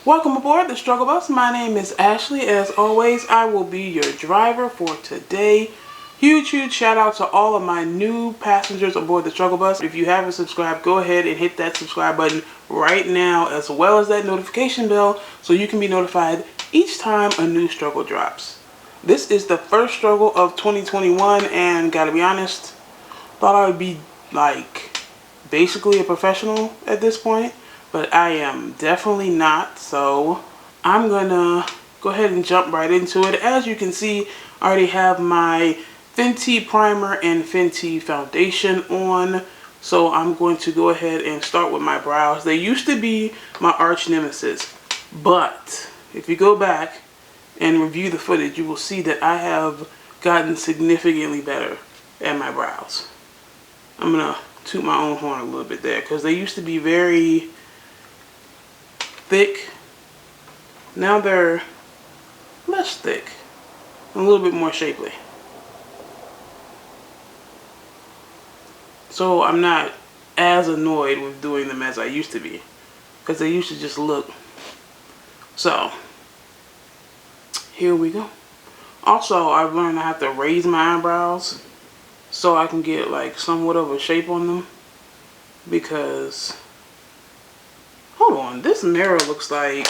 Welcome aboard the Struggle Bus. My name is Ashley. As always, I will be your driver for today. Huge shout out to all of my new passengers aboard the Struggle Bus. If you haven't subscribed, go ahead and hit that subscribe button right now, as well as that notification bell, so you can be notified each time a new struggle drops. This is the first struggle of 2021, and gotta be honest, thought I would be like basically a professional at this point, but I am definitely not. So I'm gonna go ahead and jump right into it. As you can see, I already have my Fenty primer and Fenty foundation on, so I'm going to go ahead and start with my brows. They used to be my arch nemesis, but if you go back and review the footage, you will see that I have gotten significantly better at my brows. I'm gonna toot my own horn a little bit there, because they used to be very thick. Now they're less thick, a little bit more shapely. So I'm not as annoyed with doing them as I used to be, because they used to just look. So here we go. Also, I've learned I have to raise my eyebrows so I can get like somewhat of a shape on them, because hold on, this mirror looks like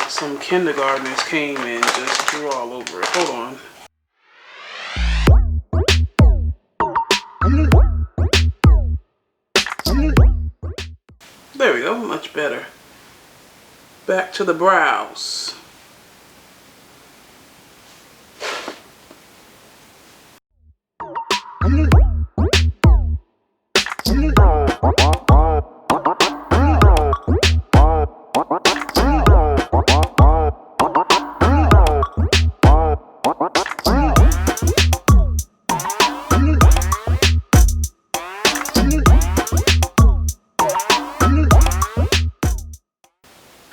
some kindergartners came and just drew all over it. Hold on. There we go, much better. Back to the brows.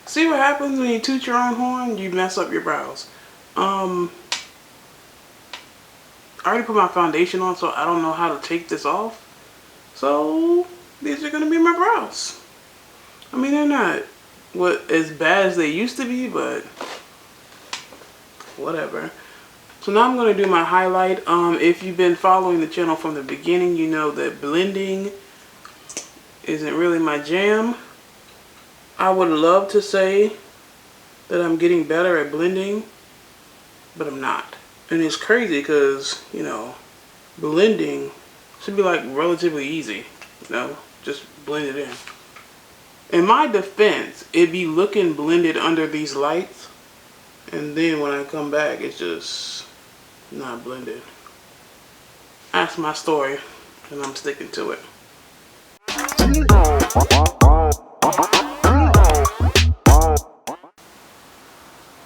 See what happens when you toot your own horn? You mess up your brows. I already put my foundation on, so I don't know how to take this off. So these are gonna be my brows. I mean, they're not as bad as they used to be, but whatever. So now I'm gonna do my highlight. If you've been following the channel from the beginning, you know that blending isn't really my jam. I would love to say that I'm getting better at blending, but I'm not. And it's crazy because, you know, blending should be like relatively easy, you know, just blend it in. In my defense, it be looking blended under these lights, and then when I come back, it's just not blended. That's my story, and I'm sticking to it.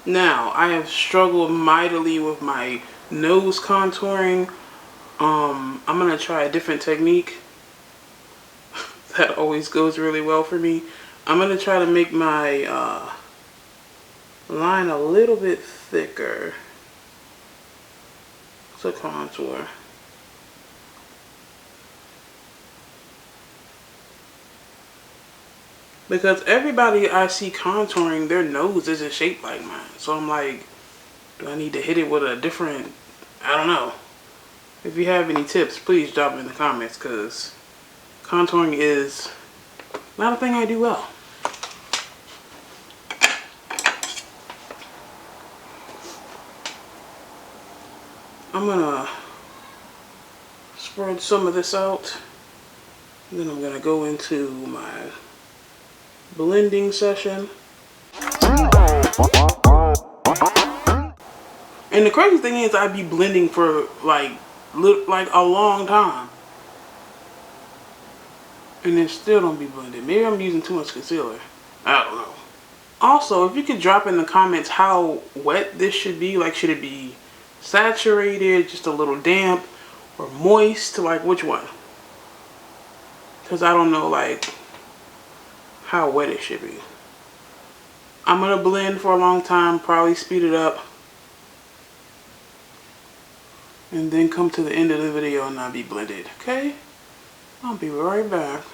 Now, I have struggled mightily with my nose contouring. I'm going to try a different technique that always goes really well for me. I'm going to try to make my line a little bit thicker to contour. Because everybody I see contouring, their nose isn't shaped like mine. So I'm like, do I need to hit it with a different, I don't know. If you have any tips, please drop them in the comments, because contouring is not a thing I do well. I'm gonna spread some of this out, and then I'm gonna go into my blending session. And the crazy thing is, I'd be blending for like a long time, and it still don't be blended. Maybe I'm using too much concealer, I don't know. Also, if you could drop in the comments how wet this should be, like should it be saturated, just a little damp, or moist, like which one? Because I don't know like how wet it should be. I'm gonna blend for a long time, probably speed it up, and then come to the end of the video and not be blended. Okay, I'll be right back.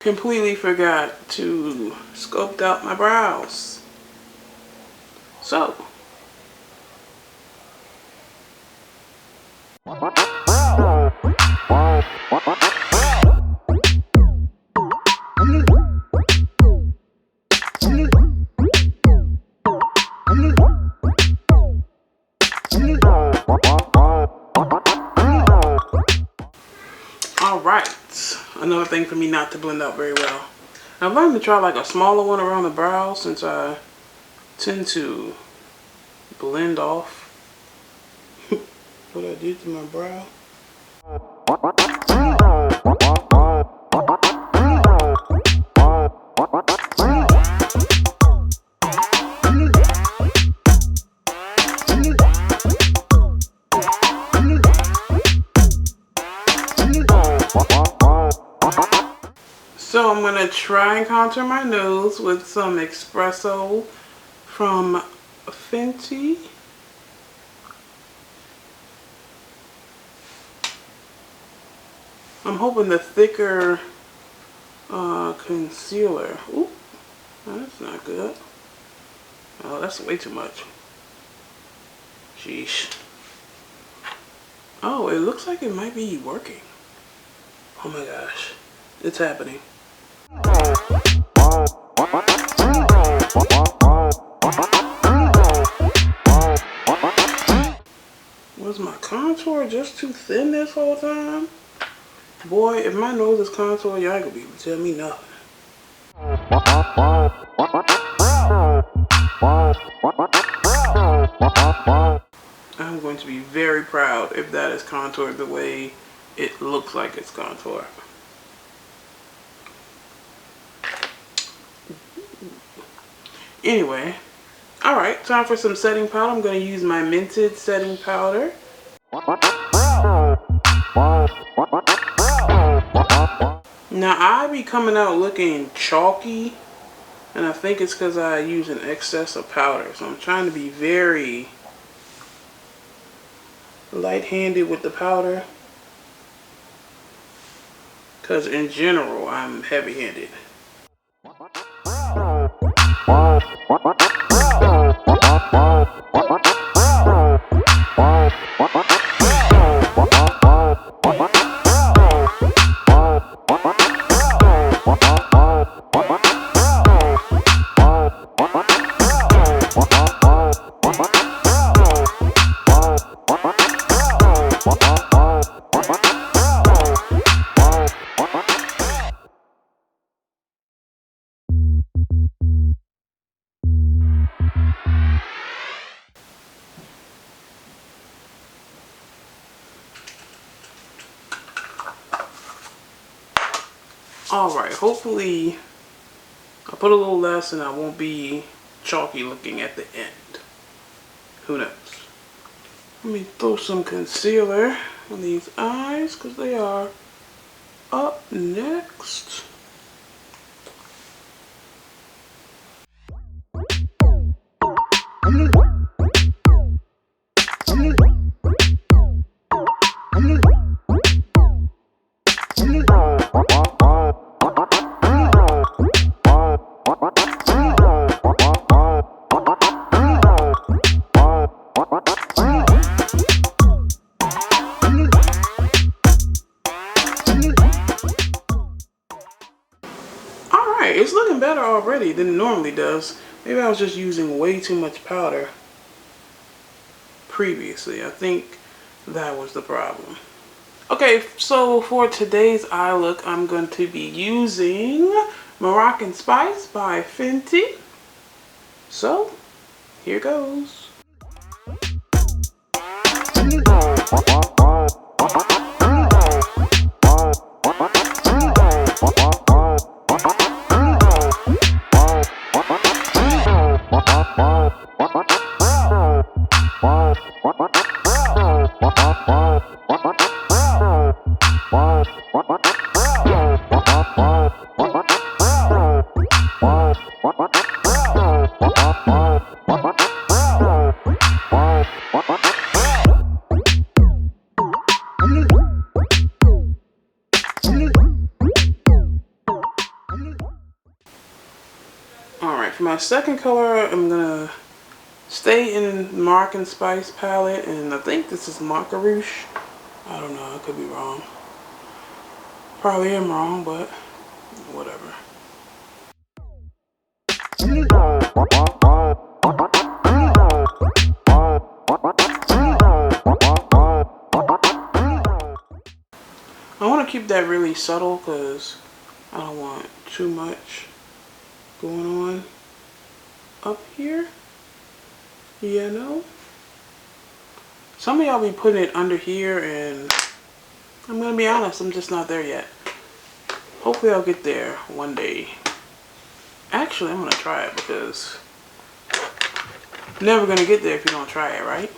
Completely forgot to sculpt out my brows. So, alright, another thing for me not to blend out very well. I've learned to try like a smaller one around the brow since I tend to blend off what I did to my brow. So I'm going to try and contour my nose with some espresso from Fenty. I'm hoping the thicker concealer. Ooh, that's not good. Oh, that's way too much. Sheesh. Oh, it looks like it might be working. Oh my gosh, it's happening. Was my contour just too thin this whole time? Boy, if my nose is contoured, y'all ain't gonna be able to tell me nothing. I'm going to be very proud if that is contoured the way it looks like it's contoured. Anyway, alright, time for some setting powder. I'm going to use my Mented setting powder. Now, I be coming out looking chalky, and I think it's because I use an excess of powder. So I'm trying to be very light-handed with the powder, because in general, I'm heavy-handed. Alright, hopefully I'll put a little less and I won't be chalky looking at the end. Who knows? Let me throw some concealer on these eyes because they are up next. It's looking better already than it normally does. Maybe I was just using way too much powder previously. I think that was the problem. Okay, so for today's eye look, I'm going to be using Moroccan Spice by Fenty. So, here goes. my second color, I'm gonna stay in Mark and Spice palette, and I think this is Macarouche. I don't know, I could be wrong. Probably am wrong, but whatever. I want to keep that really subtle because I don't want too much going on up here. You know? Some of y'all be putting it under here, and I'm going to be honest, I'm just not there yet. Hopefully I'll get there one day. Actually, I'm going to try it because you're never going to get there if you don't try it, right?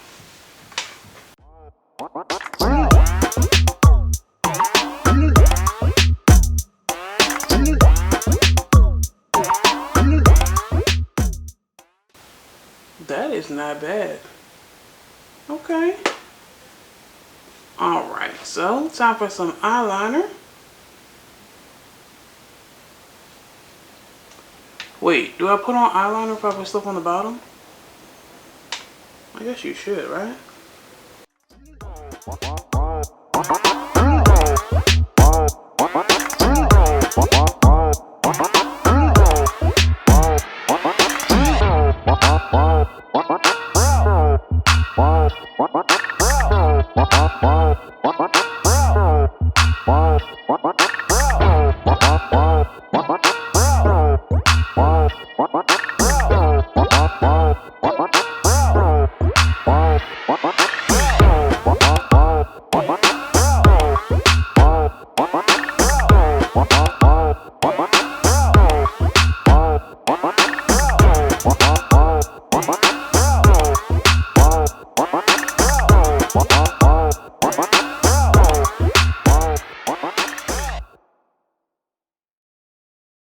That is not bad. Okay. Alright, so time for some eyeliner. Wait, do I put on eyeliner if I put stuff on the bottom? I guess you should, right?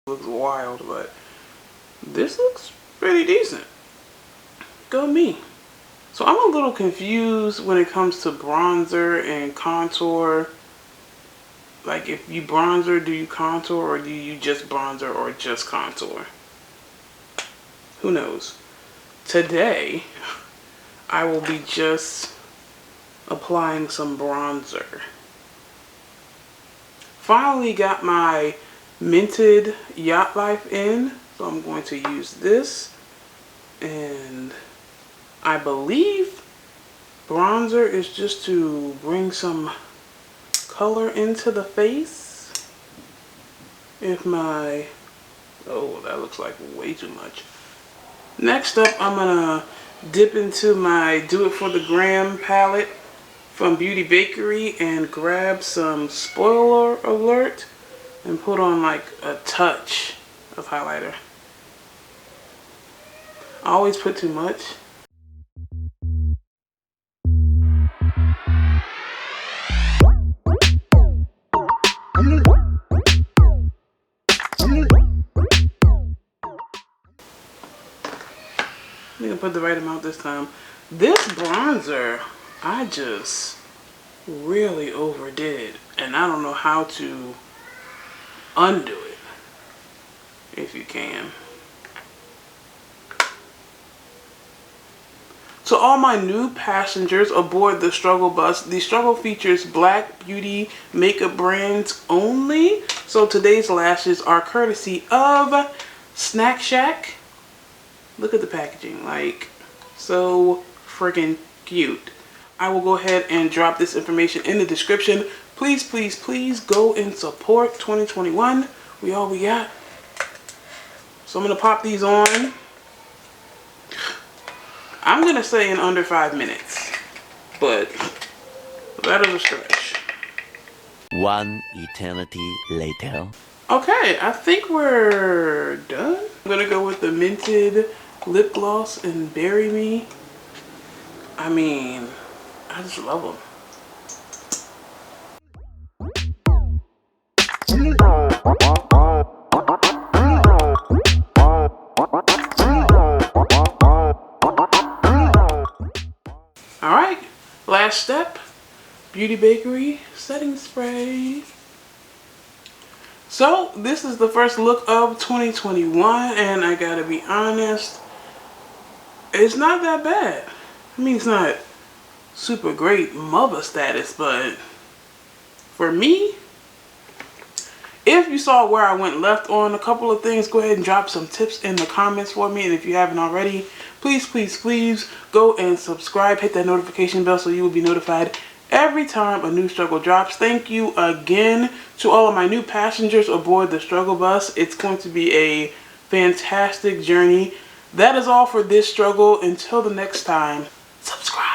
Looks wild, but this looks pretty decent. Go me. So I'm a little confused when it comes to bronzer and contour. Like, if you bronzer, do you contour, or do you just bronzer or just contour? Who knows? Today, I will be just applying some bronzer. Finally got my Minted Yacht Life in, so I'm going to use this, and I believe bronzer is just to bring some color into the face. If my, oh, that looks like way too much. Next up, I'm gonna dip into my Do It For The Gram palette from Beauty Bakery and grab some Spoiler Alert and put on like a touch of highlighter. I always put too much. I'm gonna put the right amount this time. This bronzer, I just really overdid, and I don't know how to undo it, if you can. To all my new passengers aboard the Struggle Bus, the Struggle features Black beauty makeup brands only. So today's lashes are courtesy of Snack Shack. Look at the packaging, like, so freaking cute. I will go ahead and drop this information in the description. Please, please, please go and support 2021. We all we got. So I'm gonna pop these on. I'm gonna say in under 5 minutes, but that is a stretch. One eternity later. Okay, I think we're done. I'm gonna go with the Minted lip gloss and Bury Me. I mean, I just love them. Alright, last step, Beauty Bakery setting spray. So this is the first look of 2021, and I gotta be honest, it's not that bad. I mean, it's not super great mother status, but for me, if you saw where I went left on a couple of things, go ahead and drop some tips in the comments for me. And if you haven't already, please go and subscribe. Hit that notification bell so you will be notified every time a new struggle drops. Thank you again to all of my new passengers aboard the struggle bus. It's going to be a fantastic journey. That is all for this struggle. Until the next time, subscribe.